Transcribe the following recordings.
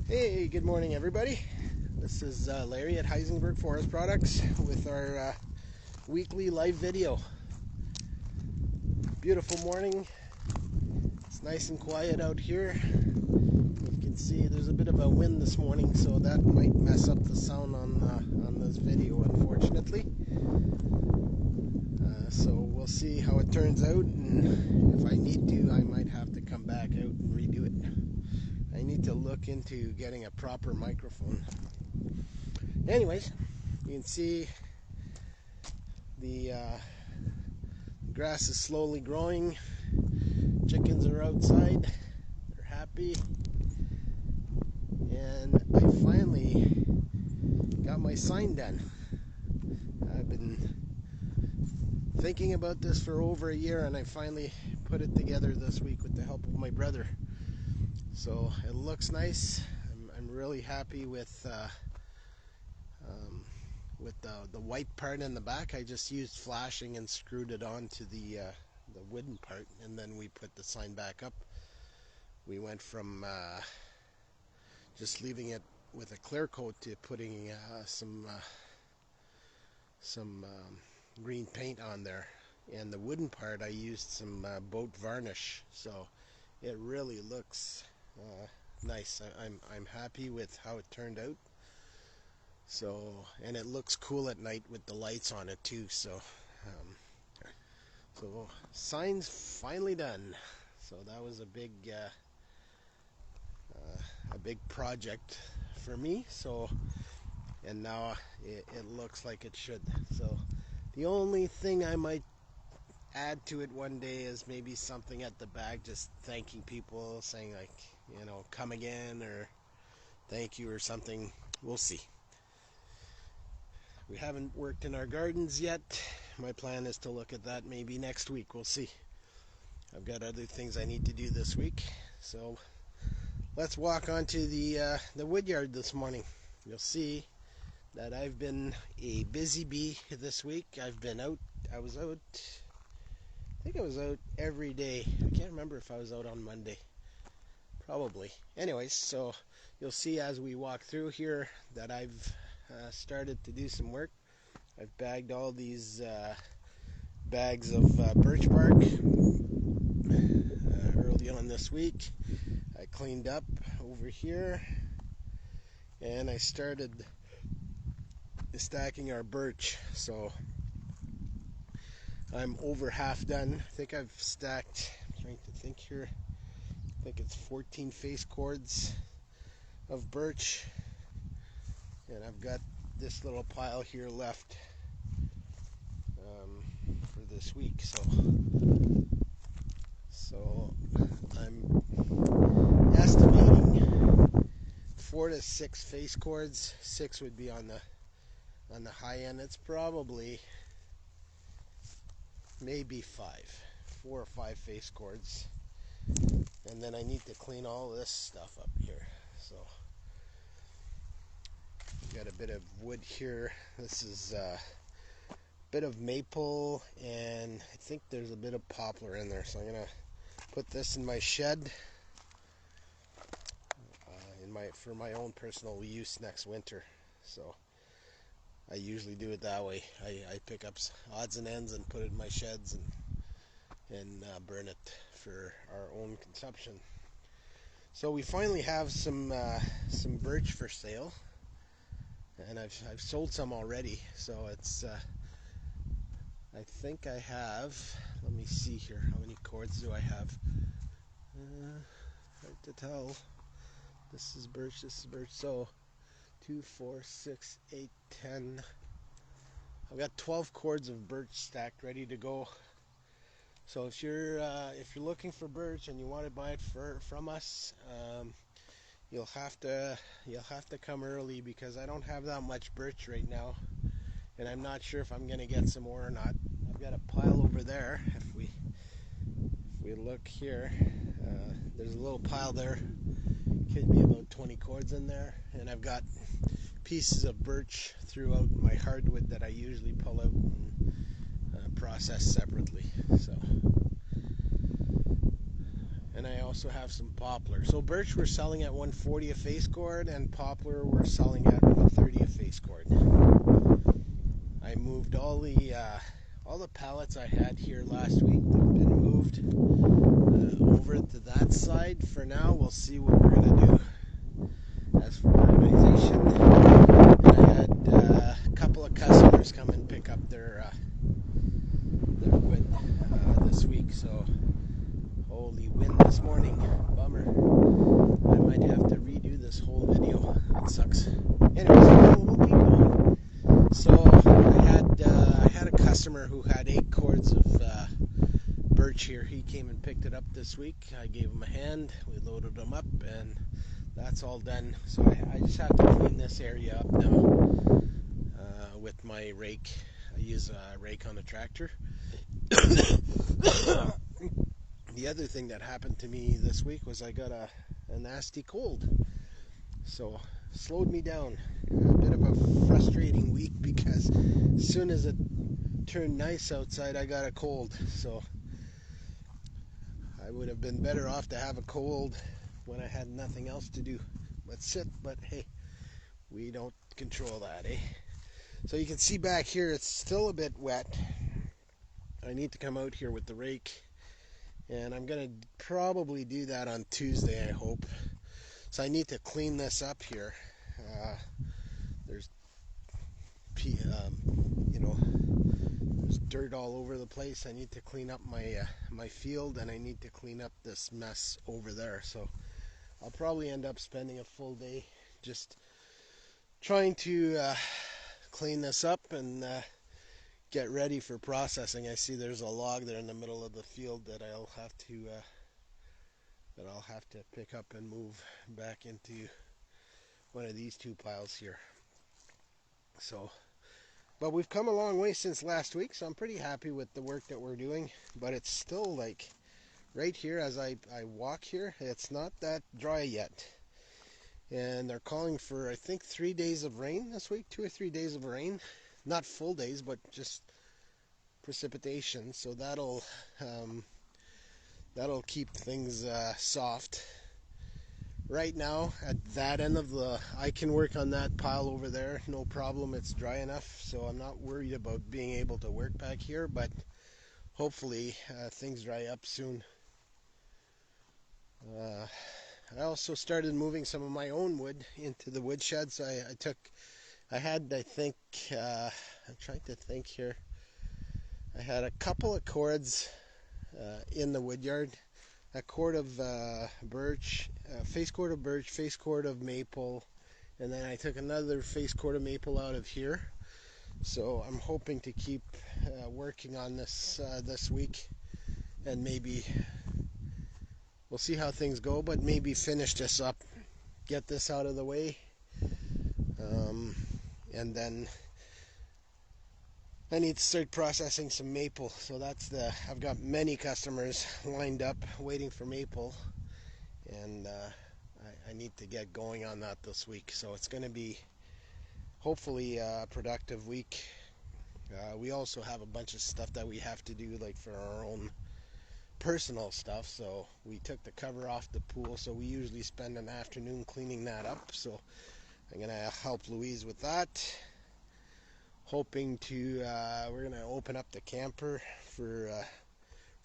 Hey, good morning everybody. This is Larry at Heisenberg Forest Products with our weekly live video. Beautiful morning. It's nice and quiet out here. You can see there's a bit of a wind this morning, so that might mess up the sound on this video, unfortunately. So we'll see how it turns out, and if I need to, I might have to come back out and redo it. I need to look into getting a proper microphone. Anyways, you can see the grass is slowly growing. Chickens are outside. They're happy. And I finally got my sign done. I've been thinking about this for over a year, and I finally put it together this week with the help of my brother. So it looks nice. I'm really happy with the white part in the back. I just used flashing and screwed it onto the wooden part, and then we put the sign back up. We went from just leaving it with a clear coat to putting some green paint on there, and the wooden part I used some boat varnish, so it really looks nice. I'm happy with how it turned out. So, and it looks cool at night with the lights on it too. So sign's finally done. So that was a big project for me. So, and now it looks like it should. So the only thing I might add to it one day is maybe something at the back, just thanking people, saying like, you know, come again or thank you or something. We'll see. We haven't worked in our gardens yet. My plan is to look at that maybe next week. We'll see. I've got other things I need to do this week. So let's walk onto the wood yard this morning. You'll see that I've been a busy bee this week. I've been out. I think I was out every day. I can't remember if I was out on Monday. Probably. Anyways, so you'll see as we walk through here that I've started to do some work. I've bagged all these bags of birch bark early on this week. I cleaned up over here, and I started stacking our birch. So I'm over half done. I think I've stacked, I'm trying to think here, I think it's 14 face cords of birch, and I've got this little pile here left for this week. So I'm estimating 4 to 6 face cords. 6 would be on the high end. It's probably maybe 4 or 5 face cords, and then I need to clean all this stuff up here. So got a bit of wood here. This is a bit of maple, and I think there's a bit of poplar in there, so I'm gonna put this in my shed for my own personal use next winter. So I usually do it that way. I pick up odds and ends and put it in my sheds and burn it for our own consumption. So we finally have some birch for sale, and I've sold some already. So it's I think I have, let me see here, how many cords do I have? Hard to tell. This is birch, so 2, 4, 6, 8, 10. I've got 12 cords of birch stacked ready to go. So if you're looking for birch and you want to buy it from us, you'll have to come early, because I don't have that much birch right now, and I'm not sure if I'm gonna get some more or not. I've got a pile over there. If we look here, there's a little pile there. Could be about 20 cords in there, and I've got pieces of birch throughout my hardwood that I usually pull out and process separately. So, and then I also have some poplar. So birch we're selling at 140 a face cord, and poplar we're selling at 130 a face cord. I moved all the pallets I had here last week. They've been moved over to that side. For now, we'll see what we're gonna do. As for organization, I had a couple of customers come and pick up their wood this week. So holy wind this morning, bummer. I might have to redo this whole video. It sucks. Anyways, we'll keep going. So I had a customer who had 8 cords of birch here. He came and picked it up this week. I gave him a hand. We loaded them up, and that's all done. So I just have to clean this area up now with my rake. I use a rake on a tractor. The other thing that happened to me this week was I got a nasty cold. So slowed me down. A bit of a frustrating week because as soon as it turned nice outside, I got a cold. So I would have been better off to have a cold when I had nothing else to do but sit. But hey, we don't control that, eh? So you can see back here, it's still a bit wet. I need to come out here with the rake, and I'm gonna probably do that on Tuesday, I hope. So I need to clean this up here. There's there's dirt all over the place. I need to clean up my field, and I need to clean up this mess over there. So I'll probably end up spending a full day just trying to clean this up and get ready for processing. I see there's a log there in the middle of the field that I'll have to pick up and move back into one of these 2 piles here. So, but we've come a long way since last week, so I'm pretty happy with the work that we're doing. But it's still like right here as I walk here, it's not that dry yet. And they're calling for, I think, 3 days of rain this week, 2 or 3 days of rain. Not full days, but just precipitation. So that'll keep things soft. Right now, at that end of I can work on that pile over there, no problem. It's dry enough, so I'm not worried about being able to work back here. But hopefully, things dry up soon. I also started moving some of my own wood into the wood sheds. I'm trying to think here. I had a couple of cords in the wood yard. A cord of birch, face cord of birch, face cord of maple, and then I took another face cord of maple out of here. So I'm hoping to keep working on this this week, and maybe we'll see how things go, but maybe finish this up, get this out of the way, and then I need to start processing some maple. So I've got many customers lined up waiting for maple, and I need to get going on that this week. So it's going to be hopefully a productive week. We also have a bunch of stuff that we have to do, like for our own personal stuff. So we took the cover off the pool, so we usually spend an afternoon cleaning that up. So I'm going to help Louise with that. Hoping to we're gonna open up the camper for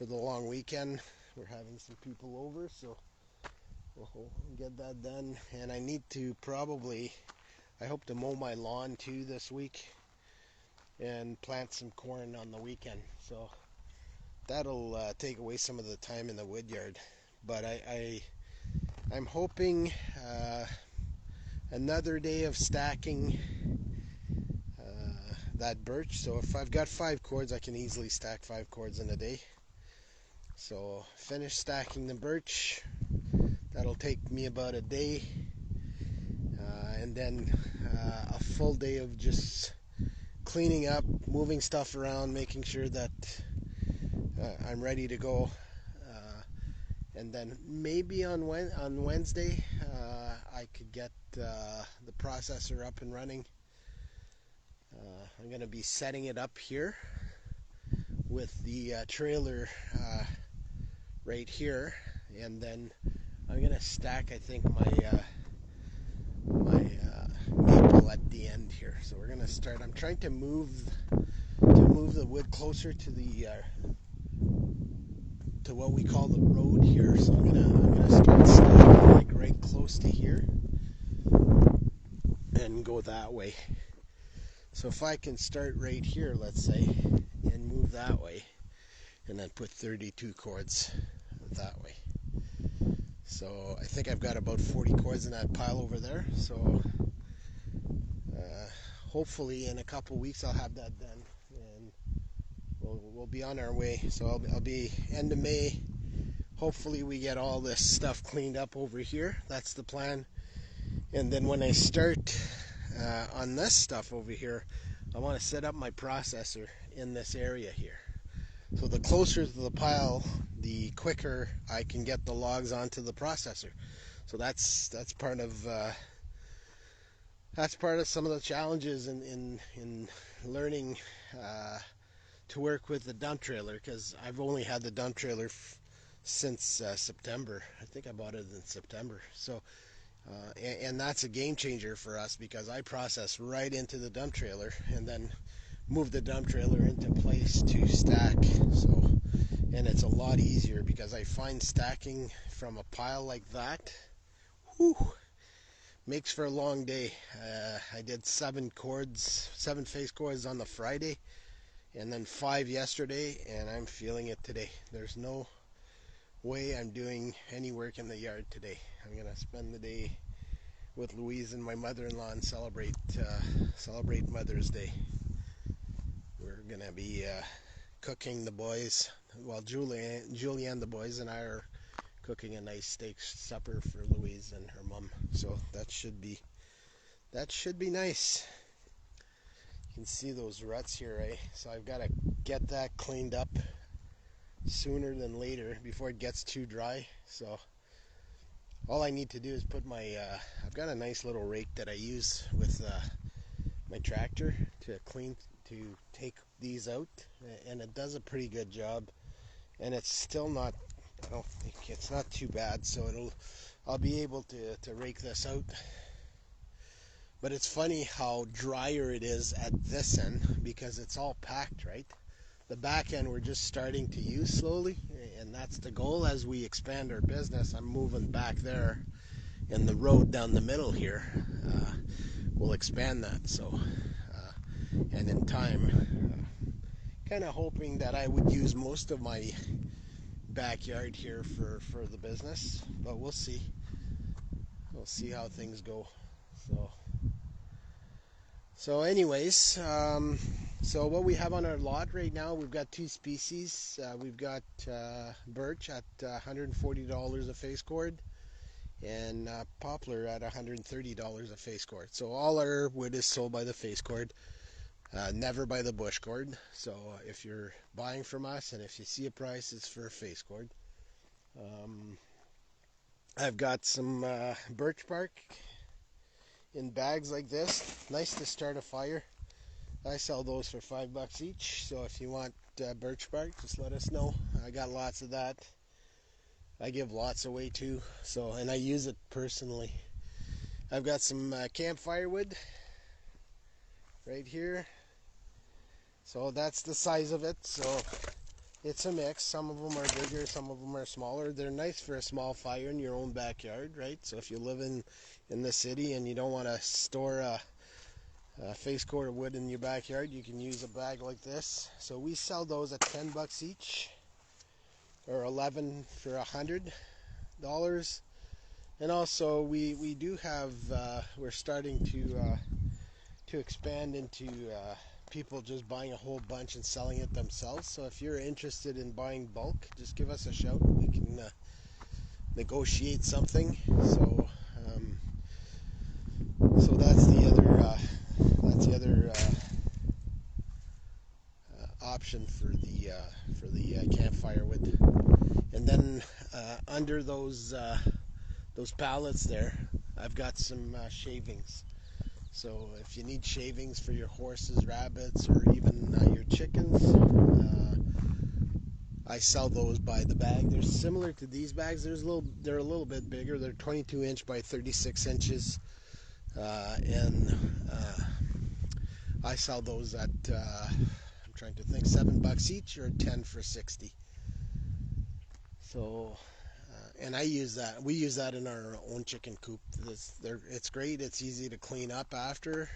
the long weekend. We're having some people over, so we'll get that done. And I need to I hope to mow my lawn too this week and plant some corn on the weekend. So that'll take away some of the time in the wood yard. But I'm hoping another day of stacking that birch. So if I've got 5 cords, I can easily stack 5 cords in a day. So finish stacking the birch. That'll take me about a day, and then a full day of just cleaning up, moving stuff around, making sure that I'm ready to go. And then maybe on Wednesday I could get the processor up and running. I'm going to be setting it up here with the trailer right here. and then I'm gonna stack, I think, my maple at the end here. So we're gonna start. I'm trying to move the wood closer to the to what we call the road here. So I'm gonna start stacking like right close to here and go that way. So if I can start right here, let's say, and move that way, and then put 32 cords that way. So I think I've got about 40 cords in that pile over there. So hopefully in a couple weeks I'll have that done, and we'll be on our way. So I'll be end of May. Hopefully we get all this stuff cleaned up over here. That's the plan. And then when I start on this stuff over here, I want to set up my processor in this area here. So the closer to the pile, the quicker I can get the logs onto the processor. So that's part of some of the challenges in learning to work with the dump trailer, because I've only had the dump trailer since September. I think I bought it in September. So and that's a game changer for us, because I process right into the dump trailer and then move the dump trailer into place to stack. So, and it's a lot easier, because I find stacking from a pile like that, whew, makes for a long day. I did 7 face cords on the Friday, and then 5 yesterday, and I'm feeling it today. There's no way I'm doing any work in the yard today. I'm gonna spend the day with Louise and my mother-in-law and celebrate Mother's Day. We're gonna be cooking, the boys. Well, Julianne, the boys, and I are cooking a nice steak supper for Louise and her mom. So that should be nice. You can see those ruts here, eh? So I've got to get that cleaned up sooner than later before it gets too dry. So all I need to do is put my I've got a nice little rake that I use with my tractor to take these out, and it does a pretty good job, and it's still not, I don't think it's not too bad. So I'll be able to rake this out. But it's funny how drier it is at this end, because it's all packed, right? The back end we're just starting to use slowly, and that's the goal as we expand our business. I'm moving back there, and the road down the middle here will expand that. So and in time, kind of hoping that I would use most of my backyard here for the business, but we'll see. We'll see how things go. So anyways, so what we have on our lot right now, we've got 2 species. We've got birch at $140 a face cord, and poplar at $130 a face cord. So all our wood is sold by the face cord, never by the bush cord. So if you're buying from us and if you see a price, it's for a face cord. I've got some birch bark in bags like this. Nice to start a fire. I sell those for $5 each. So if you want birch bark, just let us know. I got lots of that. I give lots away too. So, and I use it personally. I've got some campfire wood right here. So that's the size of it. So it's a mix. Some of them are bigger, some of them are smaller. They're nice for a small fire in your own backyard, right? So if you live in the city and you don't want to store a face cord of wood in your backyard, you can use a bag like this. So we sell those at $10 each, or $11 for $100. And also we do have we're starting to expand into people just buying a whole bunch and selling it themselves. So if you're interested in buying bulk, just give us a shout. We can negotiate something. So so that's the other option for the campfire wood. And then under those pallets there, I've got some shavings. So if you need shavings for your horses, rabbits, or even your chickens, I sell those by the bag. They're similar to these bags. They're a little bit bigger. They're 22 inch by 36 inches, and I sell those at I'm trying to think, $7 each or 10 for 60. So, and I use that. We use that in our own chicken coop. It's great. It's easy to clean up after,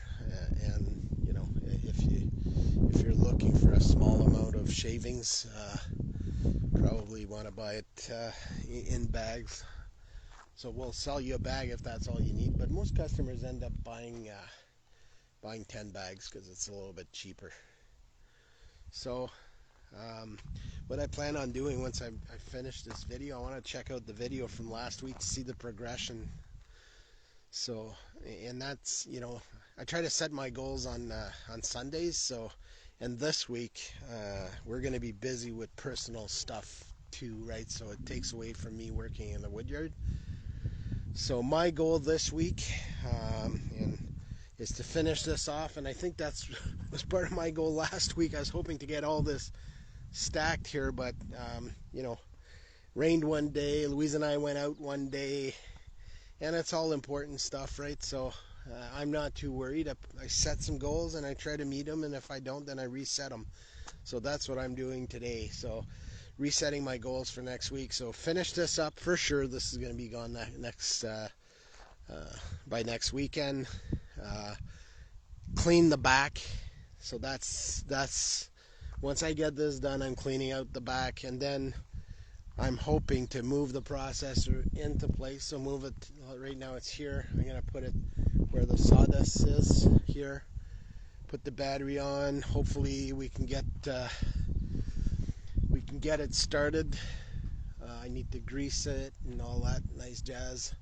and you know, if you're looking for a small amount of shavings, probably want to buy it in bags. So we'll sell you a bag if that's all you need. But most customers end up buying 10 bags because it's a little bit cheaper. So what I plan on doing once I finish this video, I want to check out the video from last week to see the progression. So, and that's, you know, I try to set my goals on Sundays. So, and this week we're going to be busy with personal stuff too, right? So it takes away from me working in the woodyard. So my goal this week is to finish this off, and I think that was part of my goal last week. I was hoping to get all this stacked here, but you know, rained one day, Louise and I went out one day, and it's all important stuff, right? So I'm not too worried. I set some goals and I try to meet them, and if I don't, then I reset them. So that's what I'm doing today. So resetting my goals for next week. So finish this up for sure. This is going to be gone next by next weekend. Clean the back. So that's once I get this done, I'm cleaning out the back, and then I'm hoping to move the processor into place. So move it, right now it's here. I'm going to put it where the sawdust is here. Put the battery on. Hopefully we can get it started. I need to grease it and all that nice jazz.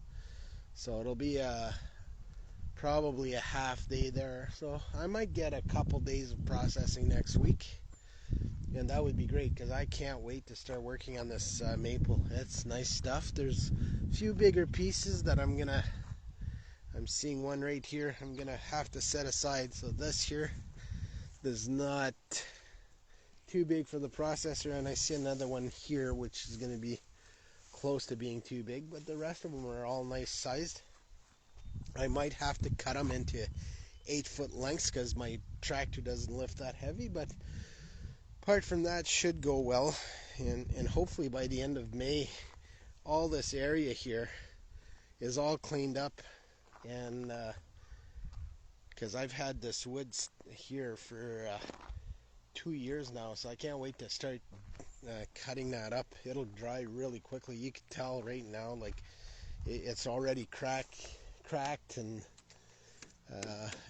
So it'll be probably a half day there. So I might get a couple days of processing next week. And that would be great because I can't wait to start working on this maple. It's nice stuff. There's a few bigger pieces that I'm seeing one right here. I'm gonna have to set aside. So this here is not too big for the processor, and I see another one here which is gonna be close to being too big, but the rest of them are all nice sized. I might have to cut them into 8-foot lengths because my tractor doesn't lift that heavy, but apart from that, should go well. And hopefully by the end of May, all this area here is all cleaned up. And because I've had this wood here for 2 years now, so I can't wait to start cutting that up. It'll dry really quickly. You can tell right now, like it's already cracked, and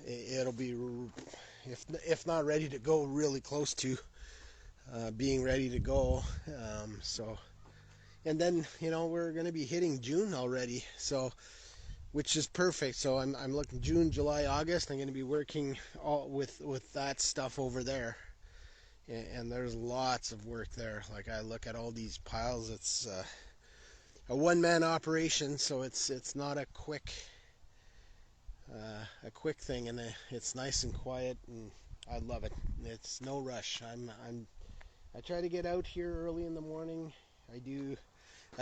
it'll be, if not ready to go, really close to being ready to go. So, and then, you know, we're going to be hitting June already, so which is perfect. So I'm looking June, July, August. I'm going to be working all with that stuff over there, and there's lots of work there. Like I look at all these piles. It's a one-man operation, so it's not a quick thing, and it's nice and quiet, and I love it. It's no rush. I try to get out here early in the morning. I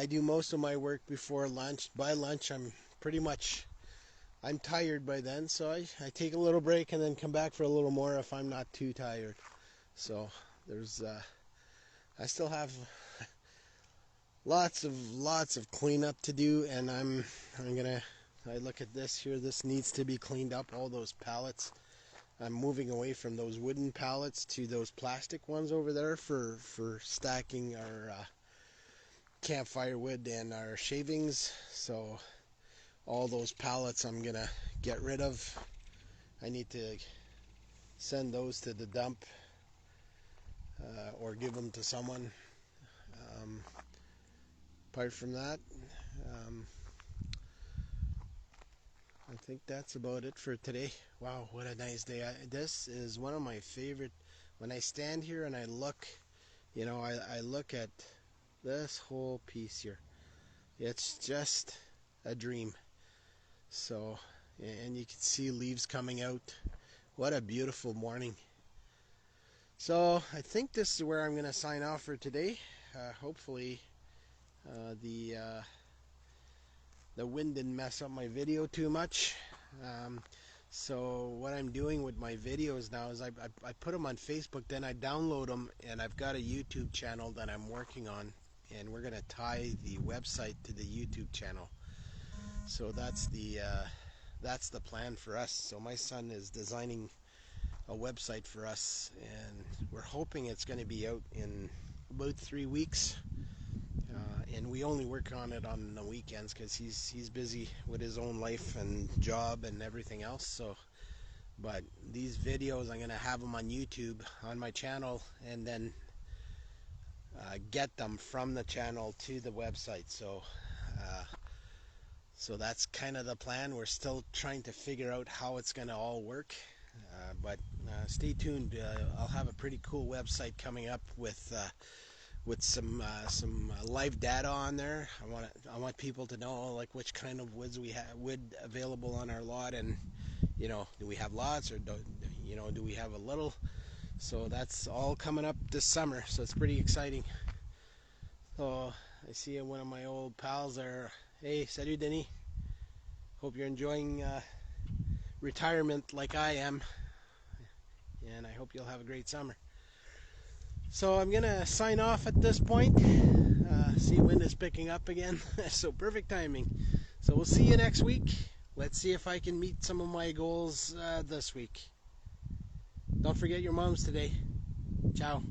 do most of my work before lunch. By lunch, I'm tired by then, so I take a little break and then come back for a little more if I'm not too tired. So there's I still have lots of cleanup to do, and I look at this here. This needs to be cleaned up. All those pallets. I'm moving away from those wooden pallets to those plastic ones over there for stacking our campfire wood and our shavings. So all those pallets I'm gonna get rid of. I need to send those to the dump or give them to someone. Apart from that, I think that's about it for today. Wow, what a nice day. This is one of my favorite. When I stand here and I look, you know, I look at this whole piece here. It's just a dream. So, and you can see leaves coming out. What a beautiful morning. So I think this is where I'm going to sign off for today. hopefully the wind didn't mess up my video too much. So what I'm doing with my videos now is I put them on Facebook, then I download them, and I've got a YouTube channel that I'm working on, and we're going to tie the website to the YouTube channel. So that's the plan for us. So my son is designing a website for us, and we're hoping it's going to be out in about 3 weeks. And we only work on it on the weekends because he's busy with his own life and job and everything else. So, but these videos, I'm going to have them on YouTube on my channel, and then get them from the channel to the website. So so that's kind of the plan. We're still trying to figure out how it's going to all work, but stay tuned. I'll have a pretty cool website coming up with some live data on there. I want people to know like which kind of woods we have available on our lot, and do we have lots, or do we have a little? So that's all coming up this summer, so it's pretty exciting. So I see one of my old pals there. Hey, salut Denis. Hope you're enjoying retirement like I am, and I hope you'll have a great summer. So I'm gonna sign off at this point. See, wind is picking up again, so perfect timing. So we'll see you next week. Let's see if I can meet some of my goals this week. Don't forget your moms today. Ciao.